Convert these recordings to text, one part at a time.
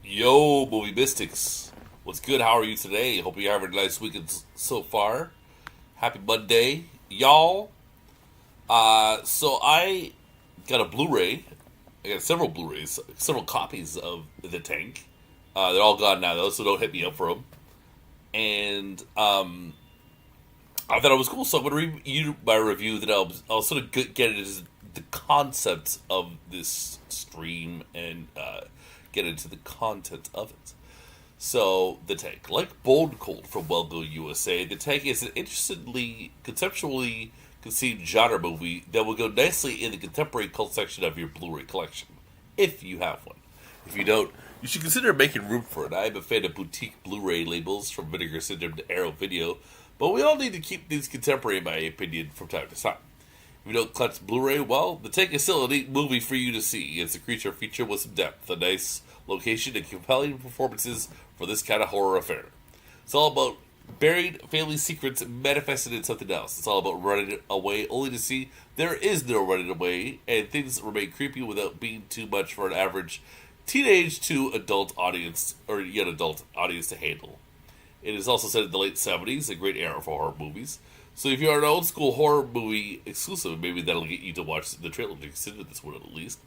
Yo, movie mystics. What's good? How are you today? Hope you're having a nice weekend so far. Happy Monday, y'all. So I got a Blu-ray. I got several Blu-rays, several copies of The Tank. They're all gone now, though, so don't hit me up for them. And I thought it was cool, so I'm going to read you my review. That I'll sort of get into the concept of this stream and get into the content of it. So, The Tank. Like Bone Cold from Well Go USA, The Tank is an interestingly, conceptually conceived genre movie that will go nicely in the contemporary cult section of your Blu-ray collection, if you have one. If you don't, you should consider making room for it. I am a fan of boutique Blu-ray labels, from Vinegar Syndrome to Arrow Video, but we all need to keep these contemporary, in my opinion, from time to time. If you don't clutch Blu-ray, well, The Tank is still a neat movie for you to see. It's a creature feature with some depth, a nice location, and compelling performances for this kind of horror affair. It's all about buried family secrets manifested in something else. It's all about running away only to see there is no running away, and things remain creepy without being too much for an average teenage to adult audience, or young adult audience to handle. It is also set in the late 70s, a great era for horror movies. So if you are an old school horror movie exclusive, maybe that'll get you to watch the trailer to consider this one at least.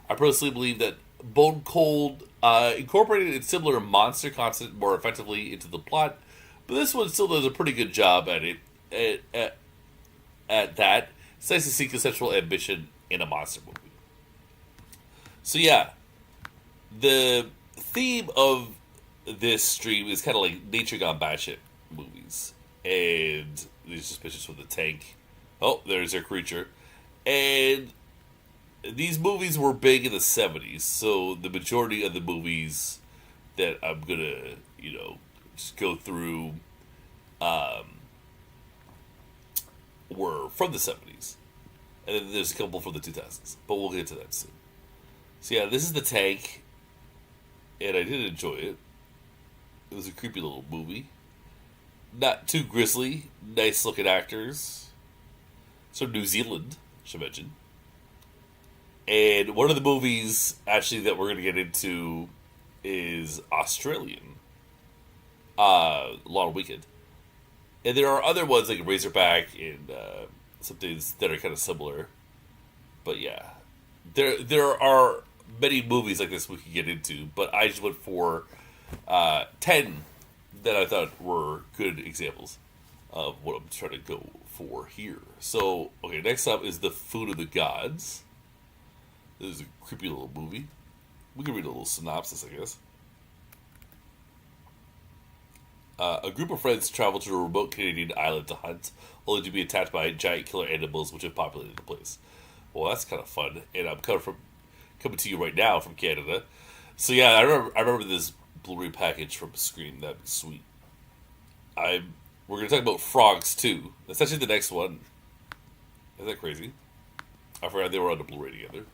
I personally believe that Bone Cold incorporated its similar monster concept more effectively into the plot, but this one still does a pretty good job at it. At that, it's nice to see conceptual ambition in a monster movie. So yeah, the theme of this stream is kind of like nature gone batshit movies, and these suspicious with the tank. Oh, there's their creature, and these movies were big in the 70s, so the majority of the movies that I'm gonna, just go through were from the 70s. And then there's a couple from the 2000s, but we'll get to that soon. So yeah, this is The Tank, and I did enjoy it. It was a creepy little movie. Not too grisly, nice looking actors. It's from New Zealand, I should mention. And one of the movies, actually, that we're going to get into is Australian. Long Weekend. And there are other ones like Razorback and some things that are kind of similar. But yeah, there are many movies like this we could get into, but I just went for 10 that I thought were good examples of what I'm trying to go for here. So, okay, next up is The Food of the Gods. This is a creepy little movie. We can read a little synopsis, I guess. A group of friends travel to a remote Canadian island to hunt, only to be attacked by giant killer animals which have populated the place. Well, that's kind of fun, and I'm coming to you right now from Canada. So yeah, I remember this Blu-ray package from Scream. That'd be sweet. We're gonna talk about Frogs too. That's actually the next one. Isn't that crazy? I forgot they were on the Blu-ray together.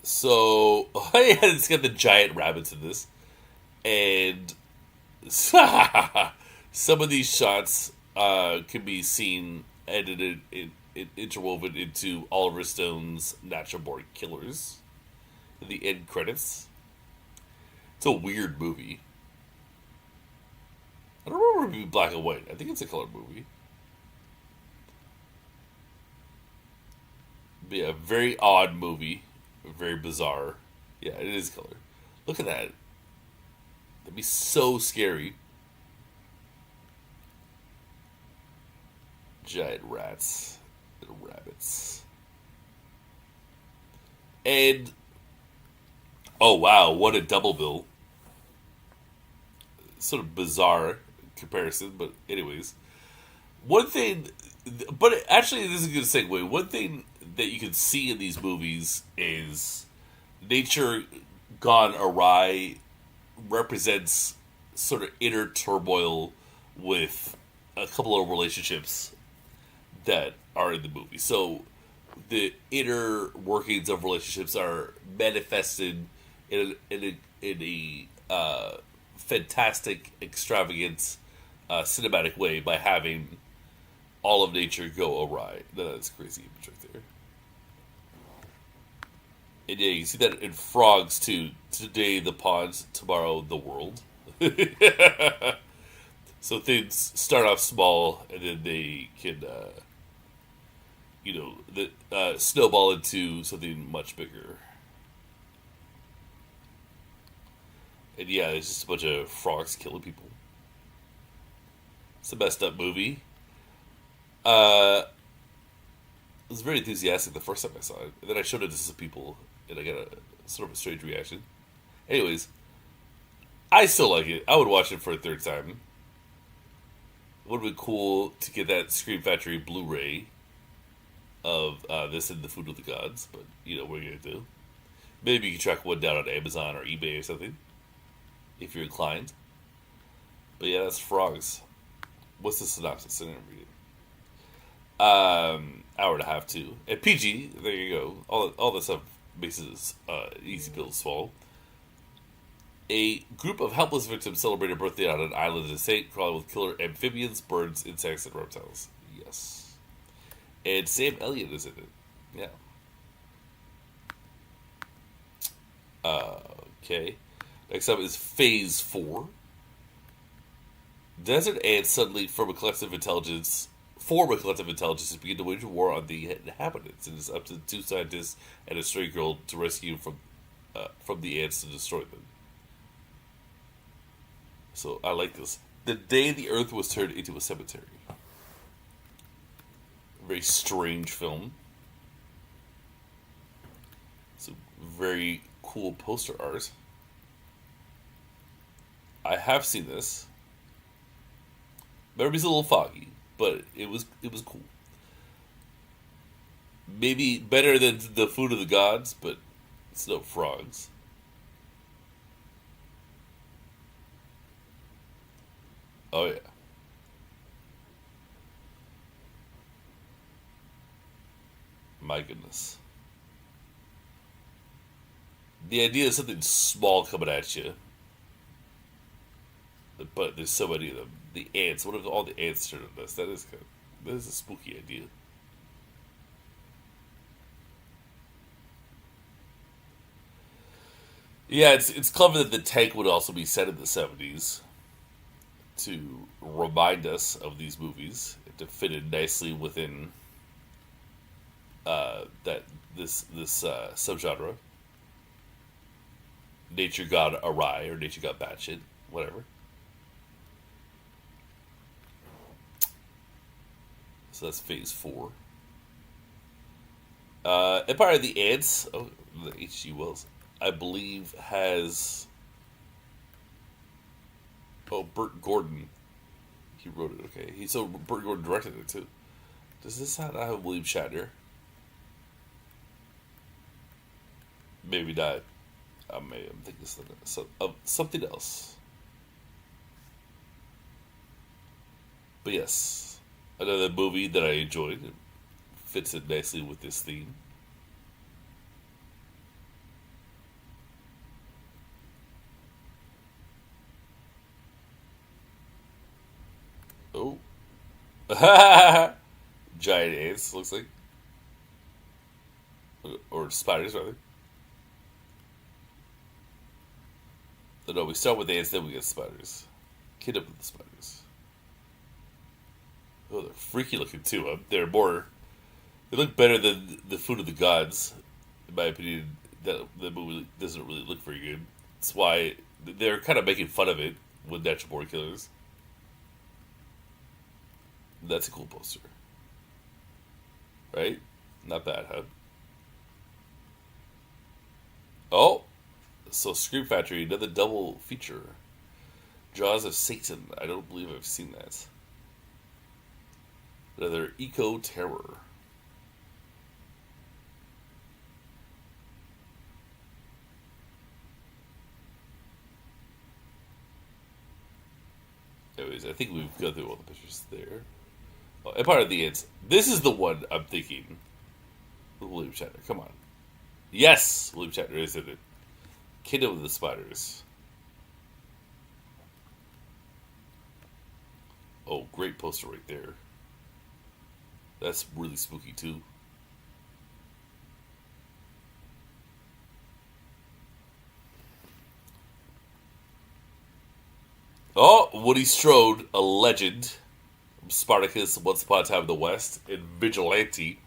So, yeah, it's got the giant rabbits in this. And some of these shots can be seen edited, interwoven into Oliver Stone's Natural Born Killers in the end credits. It's a weird movie. I don't remember it being black and white. I think it's a colored movie. But yeah, very odd movie. Very bizarre. Yeah, it is color. Look at that. That'd be so scary. Giant rats and rabbits. And oh wow, what a double bill. Sort of bizarre comparison, but anyways. One thing, but actually this is a good segue. One thing that you can see in these movies is nature gone awry represents sort of inner turmoil with a couple of relationships that are in the movie. So the inner workings of relationships are manifested in a fantastic, extravagant, cinematic way by having all of nature go awry. That's crazy image right there. And yeah, you see that in Frogs too. Today the pods, tomorrow the world. So things start off small, and then they can, snowball into something much bigger. And yeah, it's just a bunch of frogs killing people. It's a messed up movie. I was very enthusiastic the first time I saw it, and then I showed it to some people, and I got a sort of a strange reaction. Anyways, I still like it. I would watch it for a third time. It would have been cool to get that Scream Factory Blu-ray of this and the Food of the Gods, but what are you gonna do? Maybe you can track one down on Amazon or eBay or something if you're inclined. But yeah, that's frogs. What's the synopsis? I didn't read it. Hour and a half too. And PG. There you go. All this stuff makes it easy pill to swallow. A group of helpless victims celebrate a birthday on an island in the state, crawling with killer amphibians, birds, insects, and reptiles. Yes. And Sam Elliott is in it. Yeah. Okay. Next up is Phase 4. Desert ants suddenly form a collective intelligence to begin to wage a war on the inhabitants. It is up to two scientists and a stray girl to rescue from the ants to destroy them. So I like this. The day the Earth was turned into a cemetery. Very strange film. Some very cool poster art. I have seen this. Memory's a little foggy, but it was cool. Maybe better than the Food of the Gods, but it's no frogs. Oh yeah. My goodness. The idea of something small coming at you, but there's so many of them. The ants. What if all the ants turn on us? That is a spooky idea. Yeah, it's clever that the tank would also be set in the 70s to remind us of these movies, to fit in nicely within that this subgenre. Nature got awry or nature got batshit, whatever. So that's Phase 4. Empire of the Ants, the H.G. Wells, I believe has. Oh, Burt Gordon. He wrote it, okay. Burt Gordon directed it too. Does this not have William Shatner? Maybe not. I'm thinking something else. But yes, another movie that I enjoyed. It fits in nicely with this theme. Oh. Giant ants, looks like. Or spiders, rather. No, we start with ants, then we get spiders. Kid up with the spiders. Oh, they're freaky looking too. They're more. They look better than the Food of the Gods, in my opinion. That the movie doesn't really look very good. That's why they're kind of making fun of it with natural born killers. That's a cool poster, right? Not bad, huh? Oh, so Scream Factory, another double feature. Jaws of Satan. I don't believe I've seen that. Another eco terror. Anyways, I think we've gone through all the pictures there. Oh, Empire of the Ants. This is the one I'm thinking. William Shatner. Come on. Yes! William Shatner is in it. Kingdom of the Spiders. Oh, great poster right there. That's really spooky too. Oh, Woody Strode, a legend. Spartacus, Once Upon a Time in the West, and Vigilante.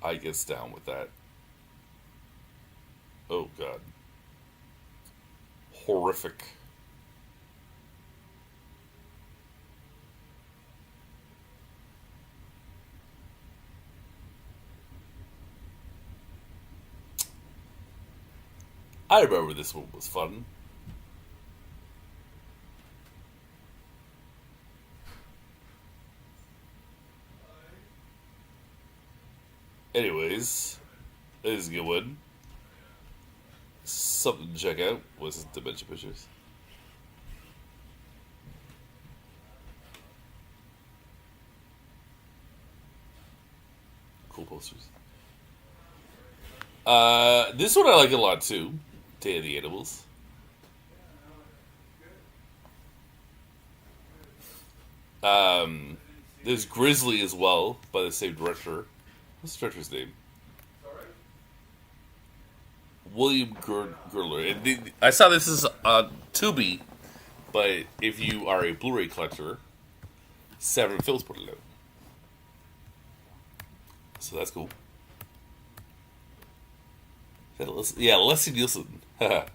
I gets down with that. Oh, God. Horrific. I remember this one was fun. Anyways, this is a good one. Something to check out. What's this Dimension Pictures? Cool posters. This one I like a lot too. Day of the Animals. There's Grizzly as well by the same director. What's the director's name? William Girdler. And I saw this is on Tubi, but if you are a Blu-ray collector, Seven Films put it out. So that's cool. Yeah, Leslie Nielsen. Yeah.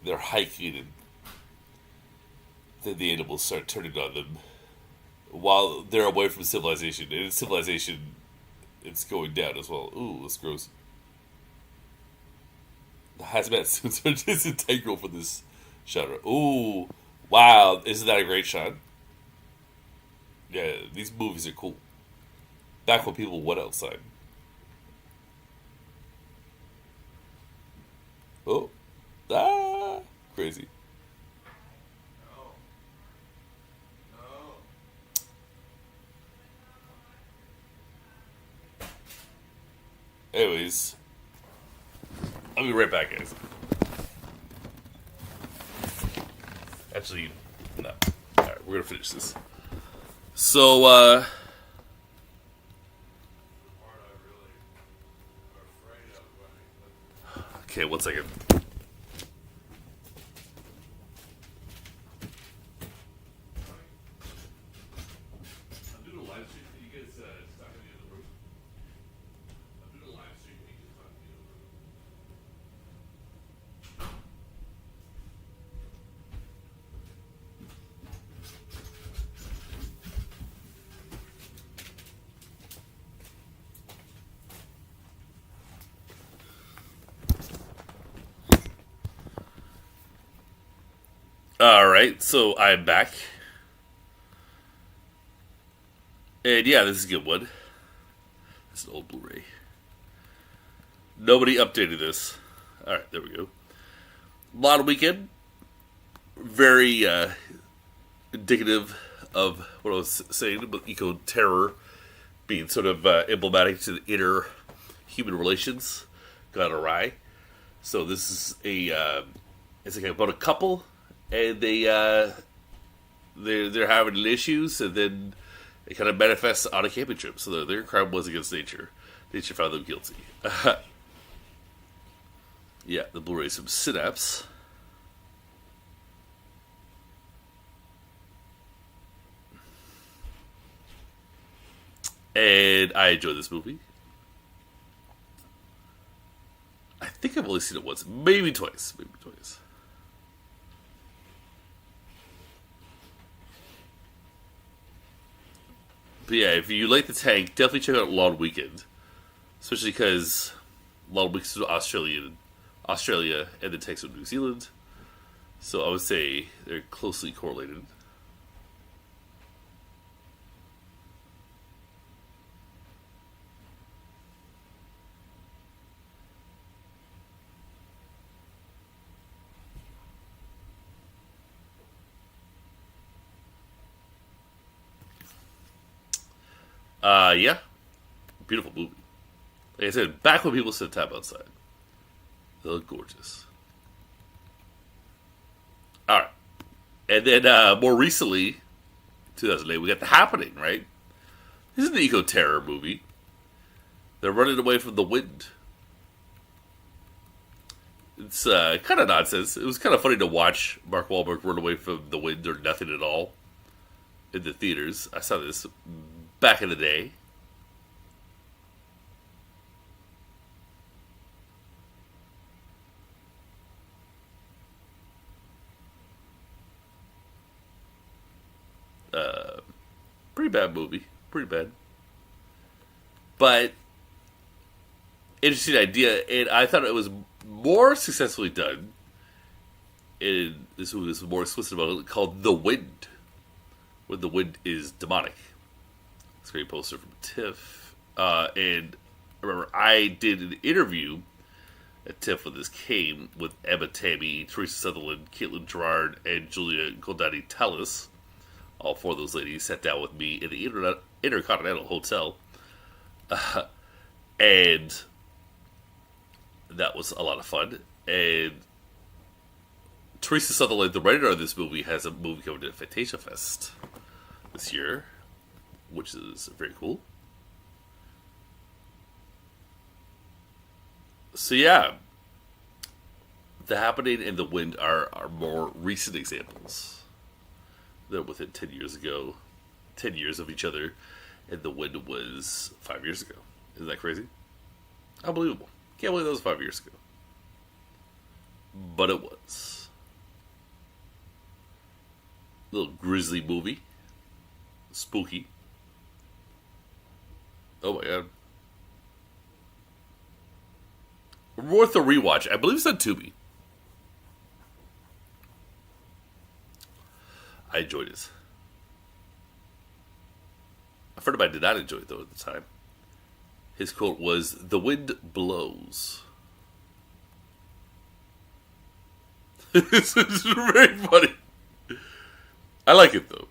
They're hiking and then the animals start turning on them while they're away from civilization. And in civilization, it's going down as well. Ooh, that's gross. The hazmat suits are just integral for this genre. Ooh, wow. Isn't that a great shot? Yeah, these movies are cool. Back when people went outside. Oh, crazy. Anyways, I'll be right back, guys. Actually, no. Alright, we're gonna finish this. So, okay, 1 second. Alright, so I'm back. And yeah, this is a good one. It's an old Blu-ray. Nobody updated this. Alright, there we go. Long Weekend. Very indicative of what I was saying about eco-terror being sort of emblematic to the inner human relations gone awry. So this is it's like about a couple, and they're having issues, and then it kind of manifests on a camping trip. So their crime was against nature. Nature found them guilty. Yeah, the Blu-ray's from Synapse. And I enjoyed this movie. I think I've only seen it once, maybe twice. But yeah, if you like the tank, definitely check out Long Weekend. Especially because Long Weekend is Australia, and the tank's from New Zealand. So I would say they're closely correlated. Yeah. Beautiful movie. Like I said, back when people said tap outside. They look gorgeous. Alright. And then more recently, 2008, we got The Happening, right? This is an eco-terror movie. They're running away from the wind. It's kind of nonsense. It was kind of funny to watch Mark Wahlberg run away from the wind or nothing at all in the theaters. I saw this back in the day. Pretty bad movie. Pretty bad. But interesting idea, and I thought it was more successfully done. And this movie is more explicit about it, called The Wind, where the wind is demonic. It's a great poster from TIFF. And I remember I did an interview at TIFF when this came with Emma Tammy, Teresa Sutherland, Caitlin Gerard, and Julia Goldani Tellis. All four of those ladies sat down with me in the Intercontinental Hotel. And that was a lot of fun. And Teresa Sutherland, the writer of this movie, has a movie coming to Fantasia Fest this year, which is very cool. So yeah, The Happening and The Wind are more recent examples. They're within 10 years ago, 10 years of each other, and The Wind was 5 years ago. Isn't that crazy? Unbelievable. Can't believe that was 5 years ago. But it was. Little grisly movie. Spooky. Oh my god. Worth a rewatch. I believe it's on Tubi. I enjoyed it. A friend of mine did not enjoy it, though, at the time. His quote was, "The wind blows." This is very funny. I like it, though.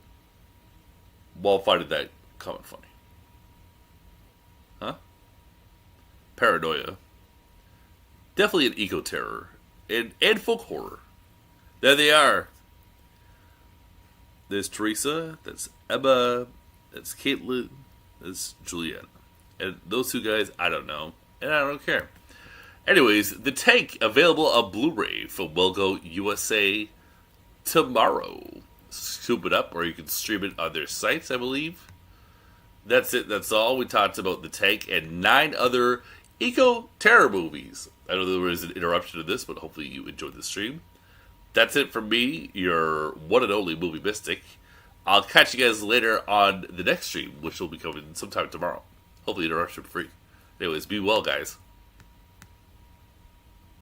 While finding that comment funny. Huh? Paranoia. Definitely an eco-terror. And folk horror. There they are. There's Teresa, that's Emma, that's Caitlin, that's Juliana. And those two guys, I don't know. And I don't care. Anyways, The Tank, available on Blu-ray from Wilco USA tomorrow. Scoop it up, or you can stream it on their sites, I believe. That's it. That's all. We talked about The Tank and 9 other eco-terror movies. I know there was an interruption to this, but hopefully you enjoyed the stream. That's it from me, your one and only Movie Mystic. I'll catch you guys later on the next stream, which will be coming sometime tomorrow. Hopefully interruption free. Anyways, be well, guys.